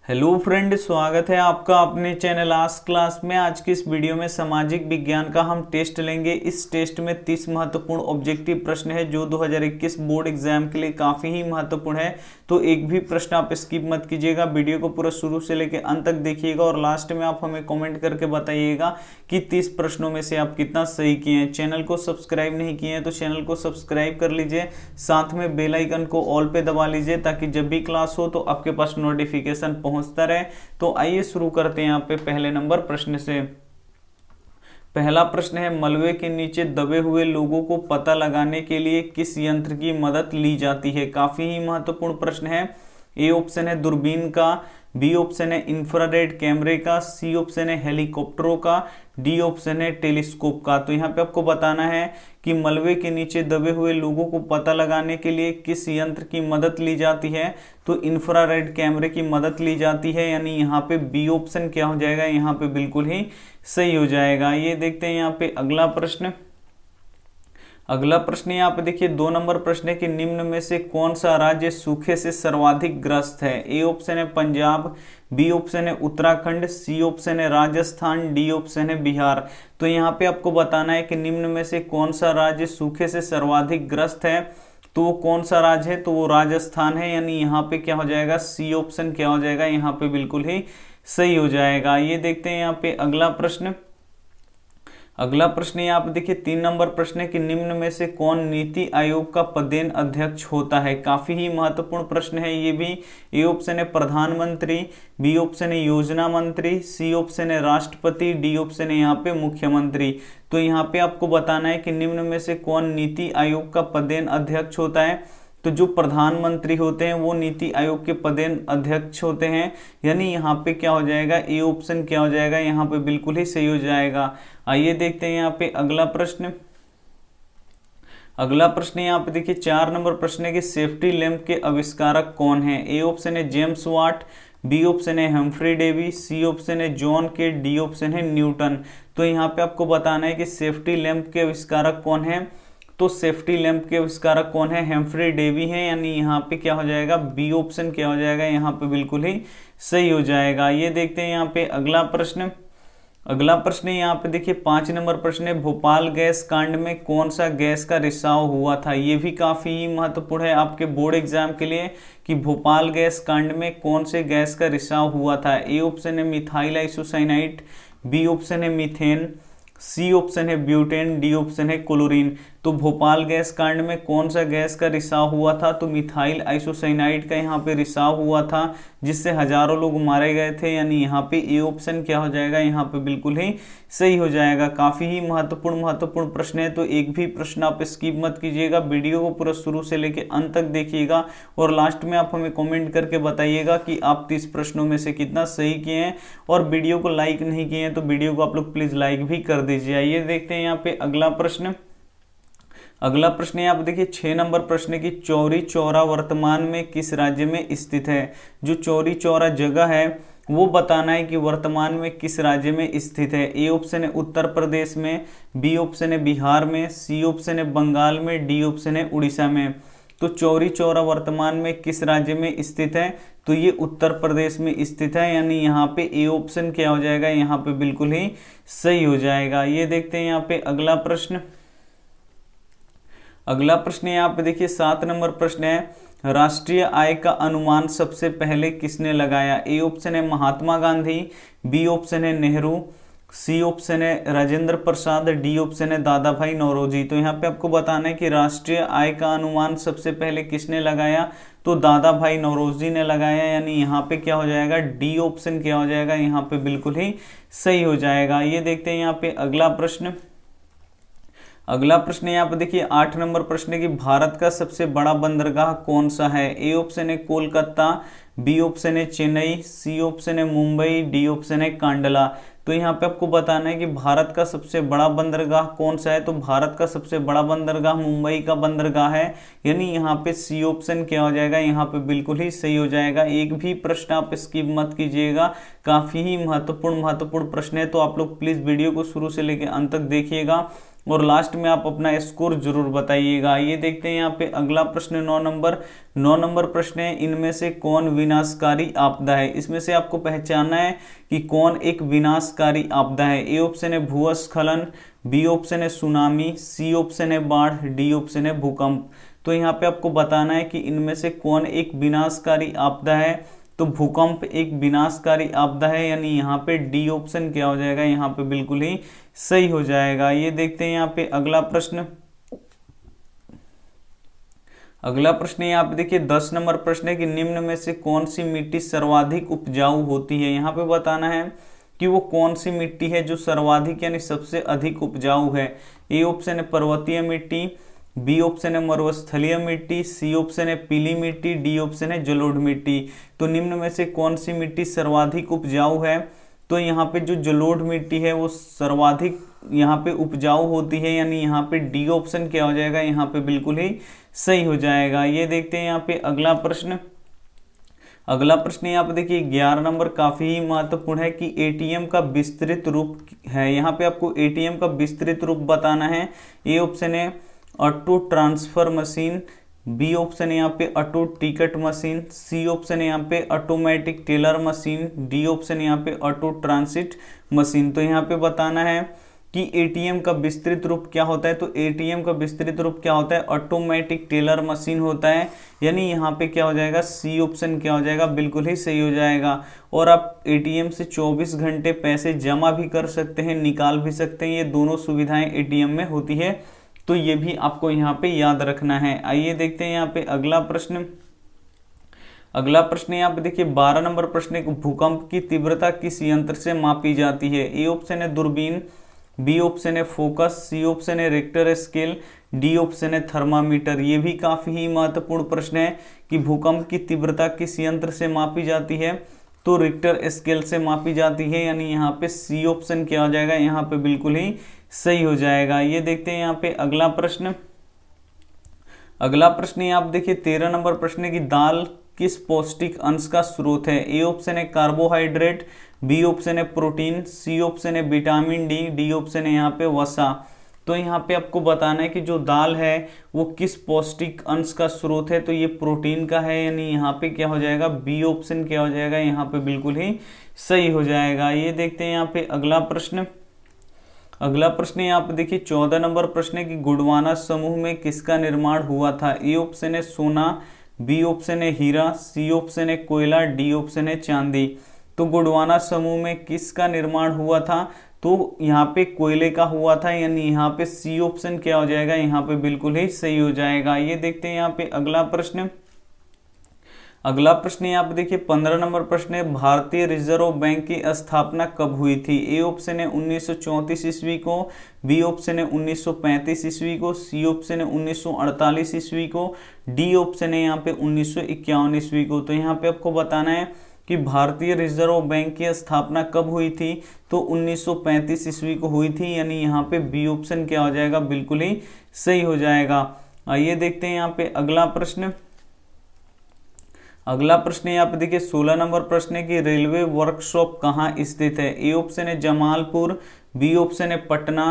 Hello friend, स्वागत है आपका अपने चैनल आस्क क्लास में। आज की इस वीडियो में सामाजिक विज्ञान का हम टेस्ट लेंगे। इस टेस्ट में 30 महत्वपूर्ण ऑब्जेक्टिव प्रश्न है जो 2021 बोर्ड एग्जाम के लिए काफ़ी ही महत्वपूर्ण है। तो एक भी प्रश्न आप स्किप मत कीजिएगा, वीडियो को पूरा शुरू से लेकर अंत तक देखिएगा और लास्ट में आप हमें कॉमेंट करके बताइएगा कि 30 प्रश्नों में से आप कितना सही किए हैं। चैनल को सब्सक्राइब नहीं किए हैं तो चैनल को सब्सक्राइब कर लीजिए, साथ में बेल आइकन को ऑल पे दबा लीजिए ताकि जब भी क्लास हो तो आपके पास नोटिफिकेशन पहुंचता रहे। तो आइए शुरू करते हैं यहाँ पे पहले नंबर प्रश्न से। पहला प्रश्न है, मलबे के नीचे दबे हुए लोगों को पता लगाने के लिए किस यंत्र की मदद ली जाती है। काफी ही महत्वपूर्ण प्रश्न है। ए ऑप्शन है दूरबीन का, बी ऑप्शन है इंफ्रारेड कैमरे का, सी ऑप्शन है हेलीकॉप्टरों का, डी ऑप्शन है टेलीस्कोप का। तो यहाँ पे आपको बताना है कि मलबे के नीचे दबे हुए लोगों को पता लगाने के लिए किस यंत्र की मदद ली जाती है। तो इंफ्रारेड कैमरे की मदद ली जाती है, यानी यहाँ पे बी ऑप्शन क्या हो जाएगा, यहाँ पे बिल्कुल ही सही हो जाएगा। ये देखते हैं यहाँ पे अगला प्रश्न। अगला प्रश्न यहाँ पे देखिए 2 नंबर प्रश्न है कि निम्न में से कौन सा राज्य सूखे से सर्वाधिक ग्रस्त है। ए ऑप्शन है पंजाब, बी ऑप्शन है उत्तराखंड, सी ऑप्शन है राजस्थान, डी ऑप्शन है बिहार। तो यहाँ पे आपको बताना है कि निम्न में से कौन सा राज्य सूखे से सर्वाधिक ग्रस्त है। तो वो कौन सा राज्य है, तो वो राजस्थान है, यानी यहाँ पे क्या हो जाएगा, सी ऑप्शन क्या हो जाएगा, यहाँ पे बिल्कुल ही सही हो जाएगा। ये देखते हैं यहाँ पे अगला प्रश्न। अगला प्रश्न यहाँ पे देखिए 3 नंबर प्रश्न है कि निम्न में से कौन नीति आयोग का पदेन अध्यक्ष होता है। काफी ही महत्वपूर्ण प्रश्न है ये भी। ए ऑप्शन है प्रधानमंत्री, बी ऑप्शन है योजना मंत्री, सी ऑप्शन है राष्ट्रपति, डी ऑप्शन है यहाँ पे मुख्यमंत्री। तो यहाँ पे आपको बताना है कि निम्न में से कौन नीति आयोग का पदेन अध्यक्ष होता है। तो जो प्रधानमंत्री होते हैं वो नीति आयोग के पदेन अध्यक्ष होते हैं, यानी यहाँ पे क्या हो जाएगा, ए ऑप्शन क्या हो जाएगा, यहाँ पे बिल्कुल ही सही हो जाएगा। आइए देखते हैं यहाँ पे अगला प्रश्न। अगला प्रश्न यहाँ पे देखिए 4 नंबर प्रश्न है कि सेफ्टी लैंप के आविष्कारक कौन है। ए ऑप्शन है जेम्स वाट, बी ऑप्शन है हम्फ्री डेवी, सी ऑप्शन है जॉन के, डी ऑप्शन है न्यूटन। तो यहाँ पे आपको बताना है कि सेफ्टी लैंप के आविष्कारक कौन है। तो सेफ्टी लैंप के आविष्कारक कौन है, हम्फ्री डेवी है, यानी यहाँ पे क्या हो जाएगा, बी ऑप्शन क्या हो जाएगा, यहाँ पे बिल्कुल ही सही हो जाएगा। ये देखते हैं यहाँ पे अगला प्रश्न। अगला प्रश्न यहाँ पे देखिए 5 नंबर प्रश्न है, भोपाल गैस कांड में कौन सा गैस का रिसाव हुआ था। ये भी काफी ही महत्वपूर्ण है आपके बोर्ड एग्जाम के लिए कि भोपाल गैस कांड में कौन से गैस का रिसाव हुआ था। ए ऑप्शन है मिथाइल आइसोसाइनाइड, बी ऑप्शन है मीथेन, सी ऑप्शन है ब्यूटेन, डी ऑप्शन है क्लोरीन। तो भोपाल गैस कांड में कौन सा गैस का रिसाव हुआ था, तो मिथाइल आइसोसाइनाइड का यहाँ पे रिसाव हुआ था, जिससे हजारों लोग मारे गए थे, यानी यहाँ पे ए ऑप्शन क्या हो जाएगा, यहाँ पे बिल्कुल ही सही हो जाएगा। काफी ही महत्वपूर्ण प्रश्न है, तो एक भी प्रश्न आप स्किप मत कीजिएगा, वीडियो को पूरा शुरू से लेकर अंत तक देखिएगा और लास्ट में आप हमें कॉमेंट करके बताइएगा कि आप 30 प्रश्नों में से कितना सही किए हैं। और वीडियो को लाइक नहीं किए हैं तो वीडियो को आप लोग प्लीज लाइक भी कर दीजिए। आइए देखते हैं यहाँ पे अगला प्रश्न। अगला प्रश्न यहाँ पे देखिए 6 नंबर प्रश्न की चौरी चौरा वर्तमान में किस राज्य में स्थित है। जो चौरी चौरा जगह है वो बताना है कि वर्तमान में किस राज्य में स्थित है। ए ऑप्शन है उत्तर प्रदेश में, बी ऑप्शन है बिहार में, सी ऑप्शन है बंगाल में, डी ऑप्शन है उड़ीसा में। तो चौरी चौरा वर्तमान में किस राज्य में स्थित है, तो ये उत्तर प्रदेश में स्थित है, यानी यहाँ पे ए ऑप्शन क्या हो जाएगा, यहाँ पे बिल्कुल ही सही हो जाएगा। ये देखते हैं यहाँ पे अगला प्रश्न। अगला प्रश्न यहाँ पे देखिए 7 नंबर प्रश्न है, राष्ट्रीय आय का अनुमान सबसे पहले किसने लगाया। ए ऑप्शन है महात्मा गांधी, बी ऑप्शन है नेहरू, सी ऑप्शन है राजेंद्र प्रसाद, डी ऑप्शन है दादा भाई नौरोजी। तो यहाँ पे आपको बताना है कि राष्ट्रीय आय का अनुमान सबसे पहले किसने लगाया, तो दादा भाई नौरोजी ने लगाया, यानी यहाँ पे क्या हो जाएगा, डी ऑप्शन क्या हो जाएगा, यहाँ पे बिल्कुल ही सही हो जाएगा। ये देखते हैं यहाँ पे अगला प्रश्न। अगला प्रश्न यहाँ पे देखिए 8 नंबर प्रश्न है कि भारत का सबसे बड़ा बंदरगाह कौन सा है। ए ऑप्शन है कोलकाता, बी ऑप्शन है चेन्नई, सी ऑप्शन है मुंबई, डी ऑप्शन है कांडला। तो यहाँ पे आपको बताना है कि भारत का सबसे बड़ा बंदरगाह कौन सा है। तो भारत का सबसे बड़ा बंदरगाह मुंबई का बंदरगाह है, यानी यहाँ पे सी ऑप्शन क्या हो जाएगा, यहाँ पे बिल्कुल ही सही हो जाएगा। एक भी प्रश्न आप स्किप मत कीजिएगा, काफी ही महत्वपूर्ण प्रश्न है, तो आप लोग प्लीज वीडियो को शुरू से लेकर अंत तक देखिएगा और लास्ट में आप अपना स्कोर जरूर बताइएगा। ये देखते हैं यहाँ पे अगला प्रश्न 9 नंबर प्रश्न है, इनमें से कौन विनाशकारी आपदा है। इसमें से आपको पहचानना है कि कौन एक विनाशकारी आपदा है। ए ऑप्शन है भूस्खलन, बी ऑप्शन है सुनामी, सी ऑप्शन है बाढ़, डी ऑप्शन है भूकंप। तो यहाँ पे आपको बताना है कि इनमें से कौन एक विनाशकारी आपदा है। तो भूकंप एक विनाशकारी आपदा है, यानी यहाँ पे डी ऑप्शन क्या हो जाएगा, यहाँ पे बिल्कुल ही सही हो जाएगा। ये देखते हैं यहाँ पे अगला प्रश्न। अगला प्रश्न यहाँ पे देखिए 10 नंबर प्रश्न है कि निम्न में से कौन सी मिट्टी सर्वाधिक उपजाऊ होती है। यहाँ पे बताना है कि वो कौन सी मिट्टी है जो सर्वाधिक यानी सबसे अधिक उपजाऊ है। ए ऑप्शन है पर्वतीय मिट्टी, बी ऑप्शन है मरुस्थलीय मिट्टी, सी ऑप्शन है पीली मिट्टी, डी ऑप्शन है जलोढ़ मिट्टी। तो निम्न में से कौन सी मिट्टी सर्वाधिक उपजाऊ है। तो यहाँ पे जो जलोढ़ मिट्टी है वो सर्वाधिक यहाँ पे उपजाऊ होती है, यानी यहाँ पे डी ऑप्शन क्या हो जाएगा, यहाँ पे बिल्कुल ही सही हो जाएगा। ये देखते हैं यहाँ पे अगला प्रश्न। अगला प्रश्न यहाँ पे देखिए 11 नंबर काफी ही महत्वपूर्ण है कि एटीएम का विस्तृत रूप है। यहाँ पे आपको एटीएम का विस्तृत रूप बताना है। ए ऑप्शन है auto transfer machine, B option है यहाँ पे auto ticket machine, C option है यहाँ पे automatic teller machine, D option यहाँ पे ऑटो ट्रांसिट मशीन। तो यहाँ पे बताना है कि एटीएम का विस्तृत रूप क्या होता है। तो एटीएम का विस्तृत रूप क्या होता है, ऑटोमेटिक टेलर मशीन होता है, यानी यहाँ पे क्या हो जाएगा, सी ऑप्शन क्या हो जाएगा, बिल्कुल ही सही हो जाएगा। और आप एटीएम से 24 घंटे पैसे जमा भी कर सकते हैं, निकाल भी सकते हैं, ये दोनों सुविधाएं एटीएम में होती है। तो ये भी आपको यहाँ पे याद रखना है। आइए देखते हैं यहाँ पे अगला प्रश्न। अगला प्रश्न यहाँ पे देखिए 12 नंबर प्रश्न है, भूकंप की तीव्रता किस यंत्र से मापी जाती है। ए ऑप्शन है दूरबीन, बी ऑप्शन है फोकस, सी ऑप्शन है रिक्टर स्केल, डी ऑप्शन है थर्मामीटर। ये भी काफी ही महत्वपूर्ण प्रश्न है कि भूकंप की तीव्रता किस यंत्र से मापी जाती है। तो रिक्टर स्केल से मापी जाती है, यानी यहाँ पे सी ऑप्शन क्या हो जाएगा, यहाँ पे बिल्कुल ही सही हो जाएगा। ये देखते हैं यहाँ पे अगला प्रश्न। अगला प्रश्न यहाँ आप देखिए 13 नंबर प्रश्न है कि दाल किस पौष्टिक अंश का स्रोत है। ए ऑप्शन है कार्बोहाइड्रेट, बी ऑप्शन है प्रोटीन, सी ऑप्शन है विटामिन डी, डी ऑप्शन है यहाँ पे वसा। तो यहाँ पे आपको बताना है कि जो दाल है वो किस पौष्टिक अंश का स्रोत है। तो ये प्रोटीन का है, यानी यहाँ पे क्या हो जाएगा, बी ऑप्शन क्या हो जाएगा, यहाँ पे बिल्कुल ही सही हो जाएगा। ये देखते हैं यहाँ पे अगला प्रश्न। अगला प्रश्न यहाँ पे देखिए 14 नंबर प्रश्न है कि गोंडवाना समूह में किसका निर्माण हुआ था। ए ऑप्शन है सोना, बी ऑप्शन है हीरा, सी ऑप्शन है कोयला, डी ऑप्शन है चांदी। तो गोंडवाना समूह में किसका निर्माण हुआ था। तो यहाँ पे कोयले का हुआ था, यानी यहाँ पे सी ऑप्शन क्या हो जाएगा, यहाँ पे बिल्कुल ही सही हो जाएगा। ये देखते हैं यहाँ पे अगला प्रश्न। अगला प्रश्न यहाँ पे देखिए 15 नंबर प्रश्न है, भारतीय रिजर्व बैंक की स्थापना कब हुई थी। ए ऑप्शन है 1934 ईस्वी को, बी ऑप्शन है 1935 ईस्वी को, सी ऑप्शन है 1948 ईस्वी को, डी ऑप्शन है यहाँ पे 1951 ईस्वी को। तो यहाँ पे आपको बताना है कि भारतीय रिजर्व बैंक की स्थापना कब हुई थी। तो 1935 ईस्वी को हुई थी, यानी यहाँ पे बी ऑप्शन क्या हो जाएगा, बिल्कुल ही सही हो जाएगा। आइए देखते हैं यहाँ पे अगला प्रश्न। अगला प्रश्न यहाँ पे देखिए 16 नंबर प्रश्न है कि रेलवे वर्कशॉप कहाँ स्थित है। ए ऑप्शन है जमालपुर, बी ऑप्शन है पटना,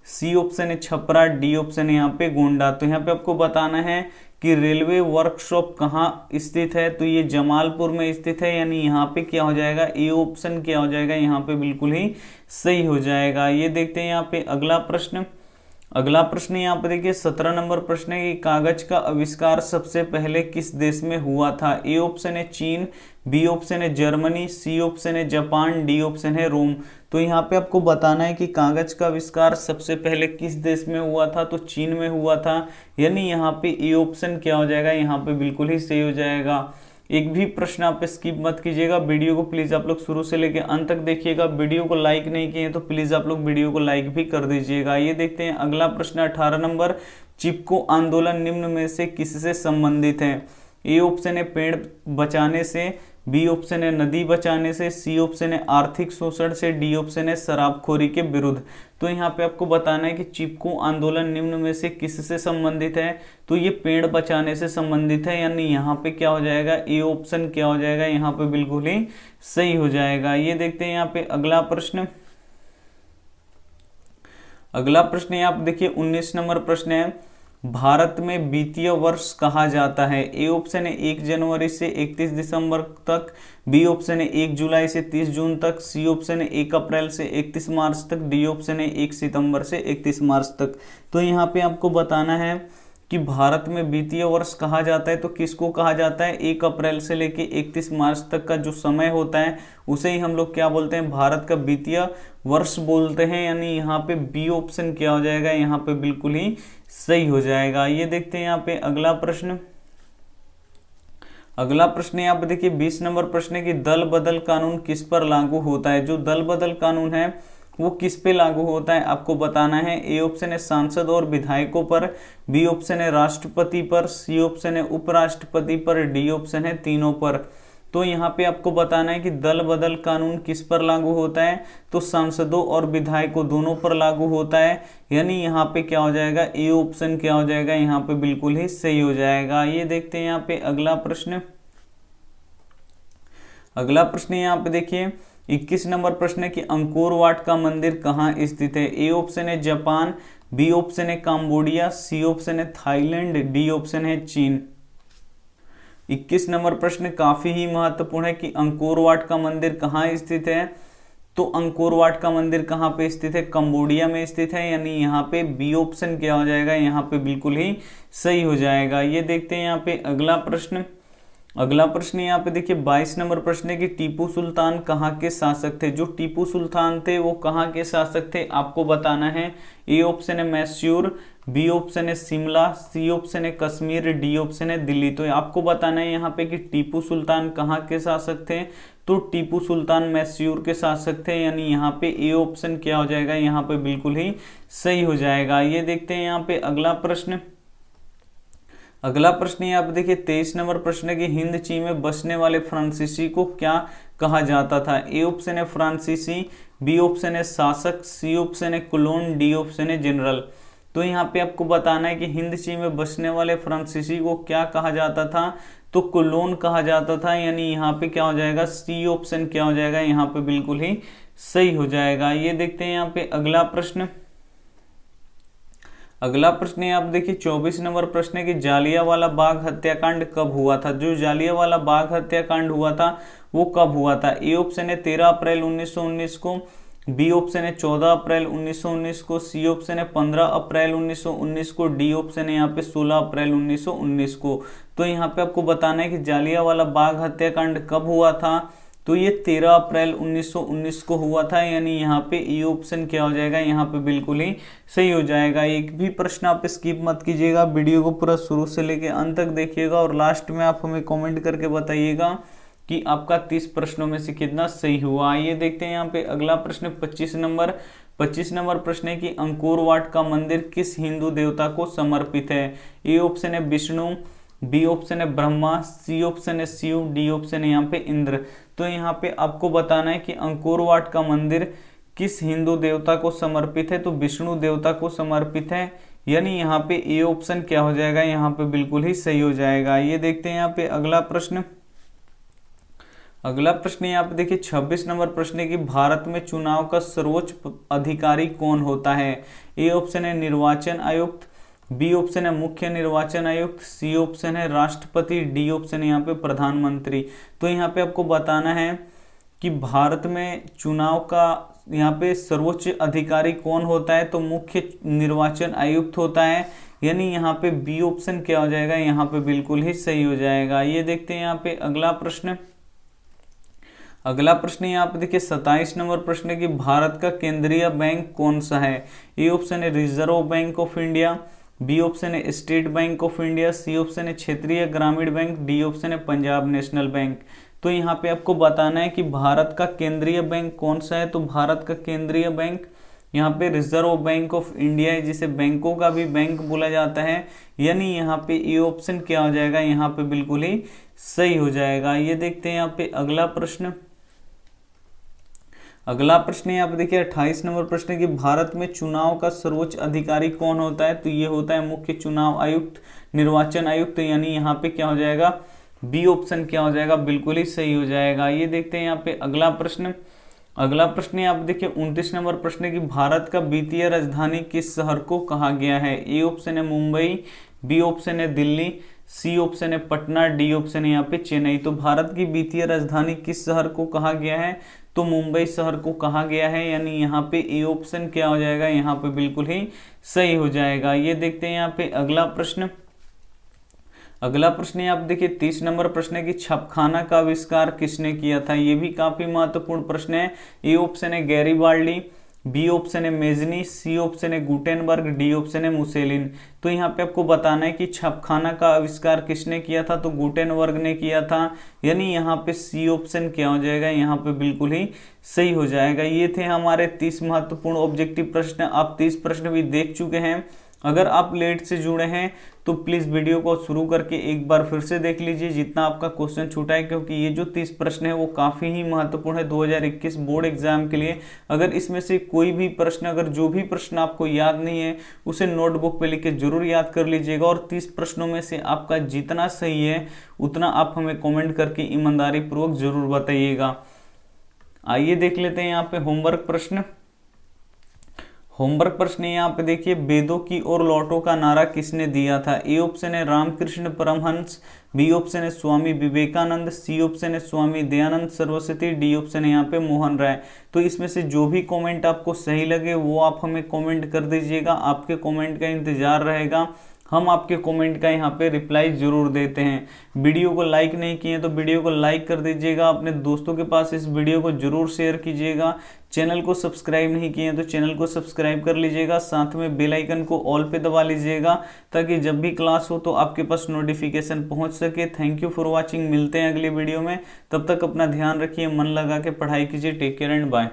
सी ऑप्शन है छपरा, डी ऑप्शन है यहाँ पे गोंडा। तो यहाँ पे आपको बताना है कि रेलवे वर्कशॉप कहाँ स्थित है। तो ये जमालपुर में स्थित है, यानी यहाँ पे क्या हो जाएगा, ए ऑप्शन क्या हो जाएगा, यहाँ पे बिल्कुल ही सही हो जाएगा। ये देखते हैं यहाँ पे अगला प्रश्न। अगला प्रश्न यहाँ पे देखिए 17 नंबर प्रश्न है कि कागज का आविष्कार सबसे पहले किस देश में हुआ था। ए ऑप्शन है चीन, बी ऑप्शन है जर्मनी, सी ऑप्शन है जापान, डी ऑप्शन है रोम। तो यहाँ पे आपको बताना है कि कागज का आविष्कार सबसे पहले किस देश में हुआ था। तो चीन में हुआ था, यानी यहाँ पे ए ऑप्शन क्या हो जाएगा, यहाँ पे बिल्कुल ही सही हो जाएगा। एक भी प्रश्न आप स्किप मत कीजिएगा, वीडियो को प्लीज़ आप लोग शुरू से लेकर अंत तक देखिएगा। वीडियो को लाइक नहीं किए तो प्लीज़ आप लोग वीडियो को लाइक भी कर दीजिएगा। ये देखते हैं अगला प्रश्न 18 नंबर, चिपको आंदोलन निम्न में से किससे संबंधित है। ए ऑप्शन है पेड़ बचाने से, बी ऑप्शन है नदी बचाने से, सी ऑप्शन है आर्थिक शोषण से, डी ऑप्शन है शराबखोरी के विरुद्ध। तो यहाँ पे आपको बताना है कि चिपको आंदोलन निम्न में से किससे संबंधित है। तो ये पेड़ बचाने से संबंधित है, यानी यहाँ पे क्या हो जाएगा, ए ऑप्शन क्या हो जाएगा, यहाँ पे बिल्कुल ही सही हो जाएगा। ये देखते हैं यहाँ पे अगला प्रश्न। अगला प्रश्न है, आप देखिए 19 नंबर प्रश्न है, भारत में वित्तीय वर्ष कहा जाता है। ए ऑप्शन है 1 जनवरी से 31 दिसंबर तक, बी ऑप्शन है 1 जुलाई से 30 जून तक, सी ऑप्शन है 1 अप्रैल से 31 मार्च तक, डी ऑप्शन है 1 सितंबर से 31 मार्च तक। तो यहाँ पे आपको बताना है कि भारत में वित्तीय वर्ष कहा जाता है तो किसको कहा जाता है, 1 अप्रैल से लेके 31 मार्च तक का जो समय होता है उसे ही हम लोग क्या बोलते हैं, भारत का वित्तीय वर्ष बोलते हैं। यानी यहाँ पे बी ऑप्शन क्या हो जाएगा, यहाँ पे बिल्कुल ही सही हो जाएगा। ये देखते हैं यहाँ पे अगला प्रश्न। अगला प्रश्न यहाँ पे देखिए 20 नंबर प्रश्न है कि दल बदल कानून किस पर लागू होता है। जो दल बदल कानून है वो किस पे लागू होता है आपको बताना है। ए ऑप्शन है सांसद और विधायकों पर, बी ऑप्शन है राष्ट्रपति पर, सी ऑप्शन है उपराष्ट्रपति पर, डी ऑप्शन है तीनों पर। तो यहाँ पे आपको बताना है कि दल बदल कानून किस पर लागू होता है, तो सांसदों और विधायकों दोनों पर लागू होता है। यानी यहाँ पे क्या हो जाएगा, ए ऑप्शन क्या हो जाएगा, यहाँ पे बिल्कुल ही सही हो जाएगा। ये देखते हैं यहाँ पे अगला प्रश्न। अगला प्रश्न यहाँ पे देखिए 21 नंबर प्रश्न है कि अंकोर वाट का मंदिर कहाँ स्थित है। ए ऑप्शन है जापान, बी ऑप्शन है काम्बोडिया, सी ऑप्शन है थाईलैंड, डी ऑप्शन है चीन। 21 नंबर प्रश्न काफी ही महत्वपूर्ण है कि अंकोर वाट का मंदिर कहाँ स्थित है। तो अंकोर वाट का मंदिर कहाँ पे स्थित है, कंबोडिया में स्थित है। यानी यहाँ पे बी ऑप्शन क्या हो जाएगा, यहाँ पे बिल्कुल ही सही हो जाएगा। ये देखते हैं यहाँ पे अगला प्रश्न। अगला प्रश्न यहाँ पे देखिए 22 नंबर प्रश्न है कि टीपू सुल्तान कहाँ के शासक थे। जो टीपू सुल्तान थे वो कहाँ के शासक थे आपको बताना है। ए ऑप्शन है मैसूर, बी ऑप्शन है शिमला, सी ऑप्शन है कश्मीर, डी ऑप्शन है दिल्ली। तो आपको बताना है यहाँ पे कि टीपू सुल्तान कहाँ के शासक थे। तो टीपू सुल्तान मैसूर के शासक थे। यानी यहाँ पे ए ऑप्शन क्या हो जाएगा, यहाँ पे बिल्कुल ही सही हो जाएगा। ये देखते हैं यहाँ पे अगला प्रश्न। अगला प्रश्न यहाँ पे देखिए 23 नंबर प्रश्न है कि हिंद चीन में बसने वाले फ्रांसीसी को क्या कहा जाता था। ए ऑप्शन है फ्रांसीसी, बी ऑप्शन है शासक, सी ऑप्शन है कुलोन, डी ऑप्शन है जनरल। तो यहाँ पे आपको बताना है कि हिंद चीन में बसने वाले फ्रांसीसी को क्या कहा जाता था। तो कुलोन कहा जाता था। यानी यहाँ पे क्या हो जाएगा, सी ऑप्शन क्या हो जाएगा, यहाँ पे बिल्कुल ही सही हो जाएगा। ये देखते हैं यहाँ पे अगला प्रश्न। अगला प्रश्न है आप देखिए 24 नंबर प्रश्न है कि जालियांवाला बाग हत्याकांड कब हुआ था। जो जालियांवाला बाग हत्याकांड हुआ था वो कब हुआ था। ए ऑप्शन है 13 अप्रैल 1919 को, बी ऑप्शन है 14 अप्रैल 1919 को, सी ऑप्शन है 15 अप्रैल 1919 को, डी ऑप्शन है यहाँ पे 16 अप्रैल 1919 को। तो यहाँ पे आपको बताना है कि जालियांवाला बाग हत्याकांड कब हुआ था। तो ये 13 अप्रैल 1919 को हुआ था। यानी यहाँ पे ए ऑप्शन क्या हो जाएगा, यहाँ पे बिल्कुल ही सही हो जाएगा। एक भी प्रश्न आप स्किप मत कीजिएगा, वीडियो को पूरा शुरू से लेके अंत तक देखिएगा और लास्ट में आप हमें कमेंट करके बताइएगा कि आपका 30 प्रश्नों में से कितना सही हुआ। आइए देखते हैं यहाँ पे अगला प्रश्न 25 नंबर प्रश्न है कि अंकोर वाट का मंदिर किस हिंदू देवता को समर्पित है। ए ऑप्शन है विष्णु, बी ऑप्शन है ब्रह्मा, सी ऑप्शन है शिव, डी ऑप्शन है यहाँ पे इंद्र। तो यहाँ पे आपको बताना है कि अंकोर वाट का मंदिर किस हिंदू देवता को समर्पित है। तो विष्णु देवता को समर्पित है। यानी यहाँ पे ए ऑप्शन क्या हो जाएगा, यहाँ पे बिल्कुल ही सही हो जाएगा। ये देखते हैं यहाँ पे अगला प्रश्न। अगला प्रश्न यहाँ पे देखिए 26 नंबर प्रश्न है कि भारत में चुनाव का सर्वोच्च अधिकारी कौन होता है। ए ऑप्शन है निर्वाचन आयुक्त, बी ऑप्शन है मुख्य निर्वाचन आयुक्त, सी ऑप्शन है राष्ट्रपति, डी ऑप्शन है यहाँ पे प्रधानमंत्री। तो यहाँ पे आपको बताना है कि भारत में चुनाव का यहाँ पे सर्वोच्च अधिकारी कौन होता है। तो मुख्य निर्वाचन आयुक्त होता है। यानी यहाँ पे बी ऑप्शन क्या हो जाएगा, यहाँ पे बिल्कुल ही सही हो जाएगा। ये देखते हैं यहाँ पे अगला प्रश्न। अगला प्रश्न यहाँ पे देखिए 27 नंबर प्रश्न है कि भारत का केंद्रीय बैंक कौन सा है। ए ऑप्शन है Reserve Bank of India, B option है State Bank of India, C option है क्षेत्रीय ग्रामीण बैंक, डी ऑप्शन है पंजाब नेशनल बैंक। तो यहाँ पे आपको बताना है कि भारत का केंद्रीय बैंक कौन सा है। तो भारत का केंद्रीय बैंक यहाँ पे रिजर्व बैंक ऑफ इंडिया है, जिसे बैंकों का भी बैंक बोला जाता है। यानी यहाँ पे ये ऑप्शन क्या हो जाएगा, यहाँ पे बिल्कुल ही सही हो जाएगा। ये देखते हैं यहाँ पे अगला प्रश्न। अगला प्रश्न यहाँ पे देखिए 28 नंबर प्रश्न है कि भारत में चुनाव का सर्वोच्च अधिकारी कौन होता है। तो ये होता है मुख्य चुनाव आयुक्त, निर्वाचन आयुक्त। यानी यहाँ पे क्या हो जाएगा, बी ऑप्शन क्या हो जाएगा, बिल्कुल ही सही हो जाएगा। ये देखते हैं यहाँ पे अगला प्रश्न। अगला प्रश्न है, आप देखिए 29 नंबर प्रश्न है कि भारत का वित्तीय राजधानी किस शहर को कहा गया है। ए ऑप्शन है मुंबई, बी ऑप्शन है दिल्ली, सी ऑप्शन है पटना, डी ऑप्शन है यहाँ पे चेन्नई। तो भारत की वित्तीय राजधानी किस शहर को कहा गया है, तो मुंबई शहर को कहा गया है, यानी यहाँ पे ए ऑप्शन क्या हो जाएगा, यहाँ पे बिल्कुल ही सही हो जाएगा। ये देखते हैं यहाँ पे अगला प्रश्न। अगला प्रश्न है, आप देखिए 30 नंबर प्रश्न है कि छपखाना का आविष्कार किसने किया था। ये भी काफी महत्वपूर्ण प्रश्न है। ए ऑप्शन है गैरीबाल्डी, बी ऑप्शन है मेजनी, सी ऑप्शन है गुटेनबर्ग, डी ऑप्शन है मुसेलिन। तो यहाँ पे आपको बताना है कि छपखाना का आविष्कार किसने किया था, तो गुटेनबर्ग ने किया था, यानी यहाँ पे सी ऑप्शन क्या हो जाएगा, यहाँ पे बिल्कुल ही सही हो जाएगा। ये थे हमारे 30 महत्वपूर्ण ऑब्जेक्टिव प्रश्न। आप 30 प्रश्न भी देख चुके हैं। अगर आप लेट से जुड़े हैं तो प्लीज़ वीडियो को शुरू करके एक बार फिर से देख लीजिए जितना आपका क्वेश्चन छूटा है, क्योंकि ये जो 30 प्रश्न है वो काफ़ी ही महत्वपूर्ण है 2021 बोर्ड एग्जाम के लिए। अगर इसमें से कोई भी प्रश्न, अगर जो भी प्रश्न आपको याद नहीं है उसे नोटबुक पे लिख के जरूर याद कर लीजिएगा, और 30 प्रश्नों में से आपका जितना सही है उतना आप हमें कॉमेंट करके ईमानदारी पूर्वक जरूर बताइएगा। आइए देख लेते हैं यहाँ पे होमवर्क प्रश्न। होमवर्क प्रश्न यहाँ पे देखिए, वेदों की ओर लौटो का नारा किसने दिया था। ए ऑप्शन है रामकृष्ण परमहंस, बी ऑप्शन है स्वामी विवेकानंद, सी ऑप्शन है स्वामी दयानंद सरस्वती, डी ऑप्शन है यहाँ पे मोहन राय। तो इसमें से जो भी कमेंट आपको सही लगे वो आप हमें कमेंट कर दीजिएगा। आपके कमेंट का इंतजार रहेगा, हम आपके कमेंट का यहाँ पे रिप्लाई जरूर देते हैं। वीडियो को लाइक नहीं किए तो वीडियो को लाइक कर दीजिएगा, अपने दोस्तों के पास इस वीडियो को जरूर शेयर कीजिएगा। चैनल को सब्सक्राइब नहीं किए तो चैनल को सब्सक्राइब कर लीजिएगा, साथ में बेल आइकन को ऑल पे दबा लीजिएगा ताकि जब भी क्लास हो तो आपके पास नोटिफिकेशन पहुंच सके। थैंक यू फॉर वॉचिंग, मिलते हैं अगली वीडियो में। तब तक अपना ध्यान रखिए, मन लगा के पढ़ाई कीजिए। Take care and bye.